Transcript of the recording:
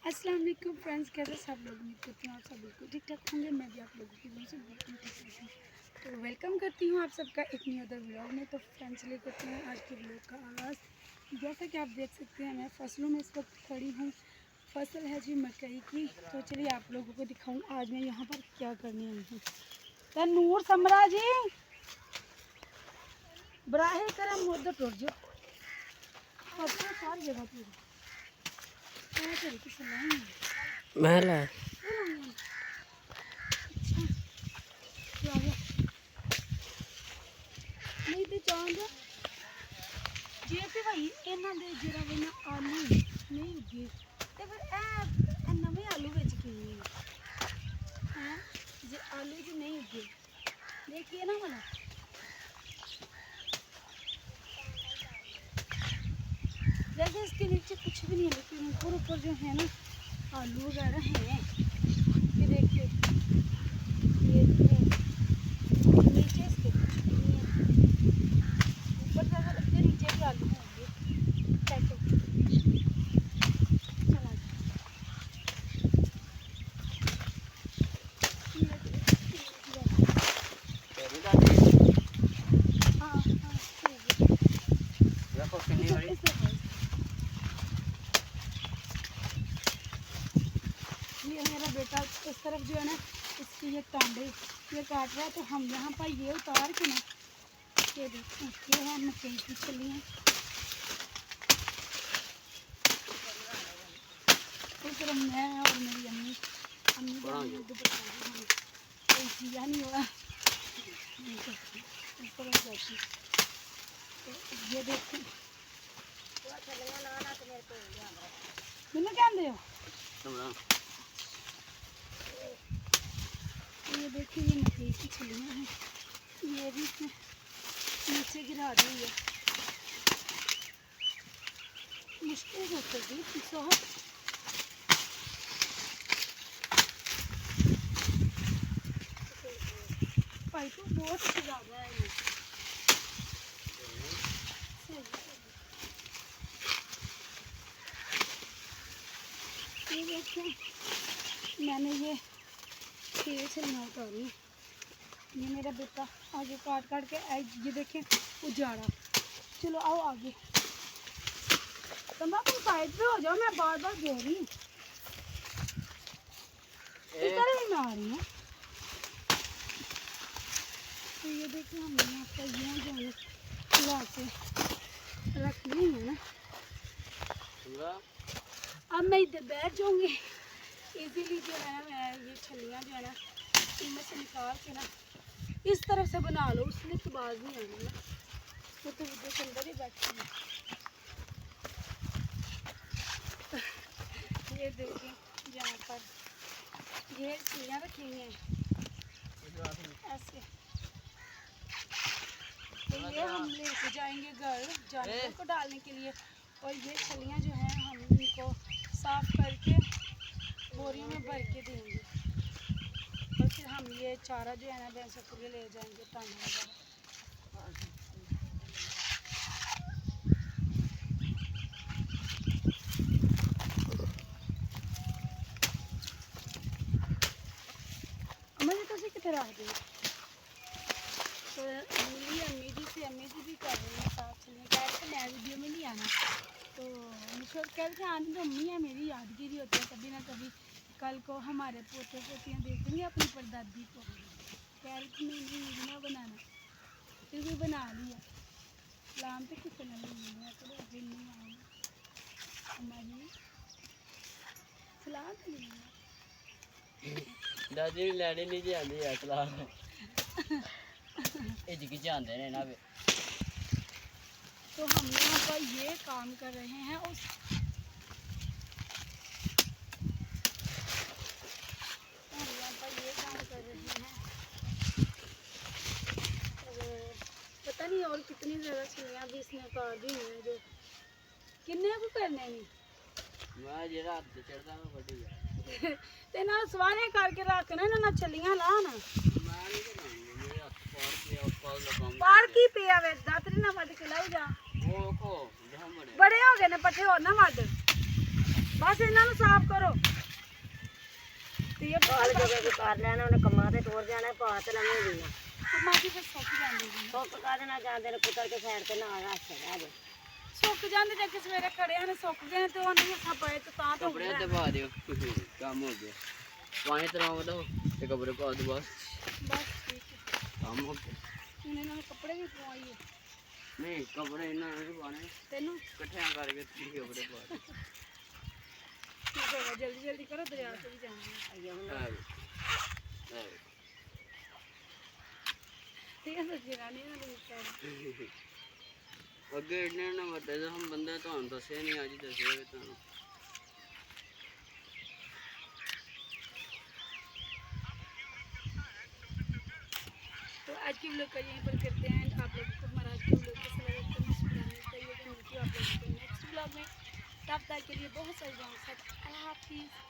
अस्सलाम वालेकुम फ्रेंड्स, कैसे सब लोग? उम्मीद करती हूँ आप सब बिल्कुल ठीक ठाक होंगे। मैं भी आप लोगों की वजह से बिल्कुल ठीक ठाक हूँ। तो वेलकम करती हूँ आप सबका एक न्यू अदर व्लॉग में। तो फ्रेंड्स चलिए करते हैं आज के व्लॉग का आगाज़। जैसा कि आप देख सकते हैं मैं फसलों में इस वक्त खड़ी हूँ। फसल है जी मकई की। तो चलिए आप लोगों को दिखाऊँ आज मैं यहाँ पर क्या करने आई हूँ। तो नूर समरा जी बराहे करम उधर टूट जाओ सारी जगह पूरी महला नहीं तो चांद जे ते भाई इन्हां दे जरा वे ना आलू नहीं उगे ते फिर ए नवे आलू विच किवें हैं जे आलू जी नहीं उगे देखिए ना वाला जैसे इसके नीचे कुछ भी नहीं है लेकिन ऊपर ऊपर जो है ना आलू वगैरह हैं। ये देखिए ये नीचे इसके कुछ भी नहीं है। ऊपर जैसा लगता है नीचे भी आलू होंगे। चलो चला हाँ हाँ ये मेरा बेटा इस तरफ जो है ना इसकी ये टांडे ये काट रहा है तो हम यहाँ पर ये उतार के ना ये देखो ये है मकई की छलियाँ। तो फिर मैं और मेरी अम्मी दूध बता रही हूँ कोई किया नहीं हुआ इस तरफ जाती। तो ये देखो मैंने क्या दे ये देखिए ये मकई की छलियाँ हैं। ये भी इसमें नीचे गिरा दी है। मुश्किल होता है पिछो भाई तो बहुत ज़्यादा है ये देखिए मैंने ये 6 छलियाँ उतारी। ये मेरा बेटा आगे काट काट के ये देखें उजाड़ा। चलो आओ आगे तुम साइड पे हो जाओ मैं बार बार बोल रही हूँ इधर ही मैं आ रही हूँ। तो ये देखिए हम यहाँ पर यहाँ जो है खिला के रखनी है ना अब मैं इधर बैठ जाऊँगी इजीली जो है मैं ये छलियाँ जो है ना इनमें से निकाल के ना इस तरफ से बना लो उसमें तो बाज नहीं आनी ना वो तो वीडियो के अंदर ही बैठी है। ये देखिए यहाँ पर ये छलियाँ रखी हुई हैं ऐसे। तो ये हम लेके जाएंगे घर जानवरों को डालने के लिए और ये छलियाँ जो हैं हम इनको साफ करके बोरियों में भर के देंगे और फिर हम ये चारा जो है ना भैंसों के लिए ले जाएंगे दाना वगैरह। मुझे तो उसे कितने रख दी तो अम्मी जी भी कर रही है साफ छलियाँ कह रहे थे मैं वीडियो में नहीं आना तो मुझे कह रहे थे आने तो अम्मी है मेरी यादगिरी होती है कभी ना कभी कल को हमारे पोते पोतियाँ देखेंगे अपनी परदादी को कह रही थी नहीं वीडियो बनाना फिर भी बना लिया सलाम तो किसी ने नहीं लिया तो अभी नहीं आऊँगा हमारी सलाम तो नहीं दादी लैने नहीं जाती है सलाह इजकी जानते हैं ना। तो हम यहाँ पर ये काम कर रहे हैं उस यहाँ पर ये काम कर रहे हैं और पता नहीं और कितनी ज़्यादा छलियाँ भी इसने काट दी हैं जो किन्ने को करने नहीं मैं जेड़ा हद चढ़दा मैं बड़ी यार ते ना सवारे करके रखना ना छलियाँ ला ना मैं नहीं करना मेरे हाथ पार के और पाल लगाऊं पार की पिया वे दातरी ना वड के लाई जा वो को जहां बड़े हो गए ने पट्ठे और ना वड ਬਸ ਇਹਨਾਂ ਨੂੰ ਸਾਫ਼ ਕਰੋ ਤੇ ਇਹ ਪਾਲ ਜੋਗੇ ਵੀ ਕਰ ਲੈਣਾ ਉਹਨੇ ਕੰਮਾਂ ਤੇ ਟੁਰ ਜਾਣਾ ਪਾ ਤੇ ਲਵੇਂ ਦੇਣਾ ਮਾਜੀ ਫਿਰ ਸੁੱਕ ਜਾਂਦੀ ਜੀ ਸੁੱਕ ਕਾਹਦੇ ਨਾਲ ਜਾਂਦੇ ਨੇ ਕੁੱਤਰ ਕੇ ਸਾਈਡ ਤੇ ਨਾ ਰੱਖ ਰਹਿ ਜਾ ਸੁੱਕ ਜਾਂਦੇ ਜੇ ਕਿ ਸਵੇਰੇ ਖੜਿਆ ਨੇ ਸੁੱਕ ਗਏ ਤੇ ਉਹ ਨਹੀਂ ਅੱਖਾਂ ਪਏ ਤੇ ਤਾਂ ਧੋ ਕੱਪੜੇ ਤੇ ਪਾ ਦਿਓ ਕੰਮ ਹੋ ਗਿਆ ਪਾਣੀ ਤਰਾਉ ਦੋ ਤੇ ਕੱਪੜੇ ਪਾ ਦੋ ਬਸ ਬਸ ਠੀਕ ਹੈ ਕੰਮ ਹੋ ਗਿਆ ਹੁਣ ਇਹਨਾਂ ਨੂੰ ਕੱਪੜੇ ਵੀ ਪਵਾਈਏ ਨਹੀਂ ਕੱਪੜੇ ਇਹਨਾਂ ਨੇ ਪਾਣੇ ਤੈਨੂੰ ਇਕੱਠਿਆਂ ਕਰਕੇ ਤੁਸੀਂ ਕੱਪੜੇ ਪਾ ਦਿਓ ਠੀਕ ਹੋਗਾ ਜਲਦੀ ਜਲਦੀ ਕਰੋ ਦਰਿਆ ਤੇ ਵੀ ਜਾਣਾ ਹੈ ਠੀਕ ਹੈ ਸੱਚੀ ਰਾਣੀ ਇਹਨਾਂ ਨੂੰ ਕਹਿ ਅੱਗੇ ਇਹਨਾਂ ਨੇ ਵੱਡੇ ਹਮ ਬੰਦੇ ਤੁਹਾਨੂੰ ਦੱਸਿਆ ਨਹੀਂ ਅੱਜ ਦੱਸਿਆ ਵੀ ਤੁਹਾਨੂੰ तो आज की व्लॉग का यहीं पर करते हैं आप लोगों को हमारा आज की व्लॉग कैसा लगा कमेंट्स में बताइएगा मिलती हूँ आप लोगों को नेक्स्ट व्लॉग में तब तक के लिए बहुत सारी दुआओं के साथ अल्लाह हाफिज़।